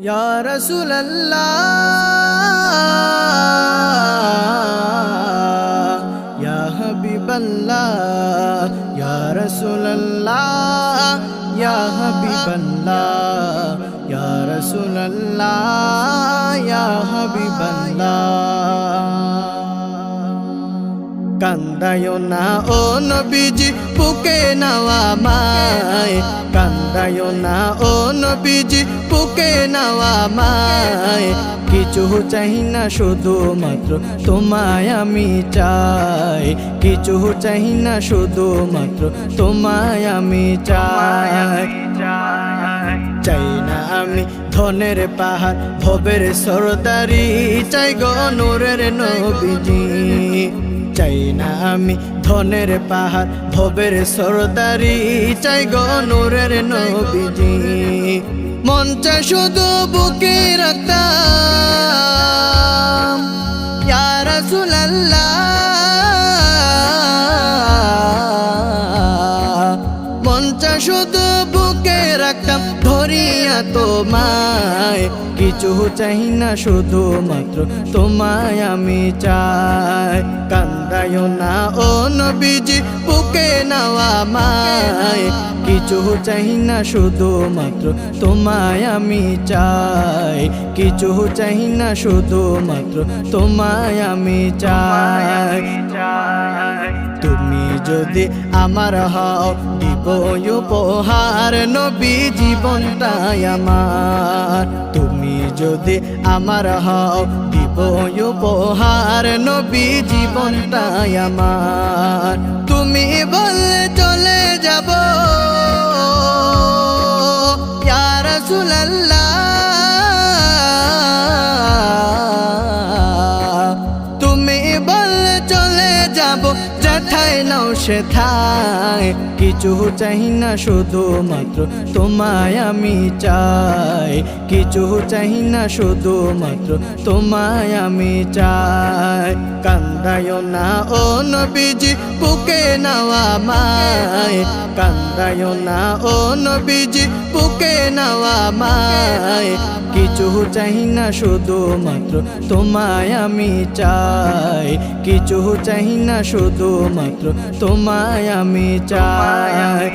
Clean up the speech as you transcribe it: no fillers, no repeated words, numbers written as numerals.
या रसूल अल्लाह या हबीब अल्लाह या रसूल अल्लाह या हबीब अल्लाह या रसूल अल्लाह या हबीब अल्लाह। কান্দায়ো না ও নবীজি বুকে নাও আমায়, কান্দায়ো না ও নবীজি বুকে নাও আমায়। কিছু চাই না শুধুমাত্র তোমায় আমি চাই, কিছু চাই না শুধুমাত্র তোমায় আমি চাই। চাই না আমি ধনের পাহাড় ভবের সরদারি, চাই গো নূরের নবীজি। চাই না আমি ধনের পাহাড় ভবের সরদারি, চাই গো নূরের নবীজি। মন চায় শুধু বুকে রাখতাম ইয়া রাসূলুল্লাহ, মন চায় শুধু বুকে রাখতাম ধরিয়া তোমায়। কিছু চাই না শুধুমাত্র তোমায় আমি চাই। কান্দায়ো না ও নবীজি বুকে নাও আমায়, কিছু চাই না শুধুমাত্র তোমায় আমি চাই, কিছু চাই না শুধুমাত্র তোমায় আমি চাই। তুমি যদি আমার হও দিব উপহার নবী জীবনটাই আমার। তুমি যদি আমার হও দিব উপহার নবী জীবনটাই আমার। তুমি বললে চলে যাব ইয়া রাসূলুল্লাহ, তুমি বললে চলে যাব যেথায় নাও সেথায়। কিছু চাই না শুধুমাত্র তোমায় আমি চাই, কিছু চাই না শুধুমাত্র তোমায় আমি চাই। কান্দায়ো না ও নবীজি বুকে নাও আমায়, কান্দায়ো না ও নবীজি বুকে নাও আমায়। কিছু চাই না শুধুমাত্র তোমায় আমি চাই, কিছু চাই না শুধুমাত্র তোমায় আমি চাই।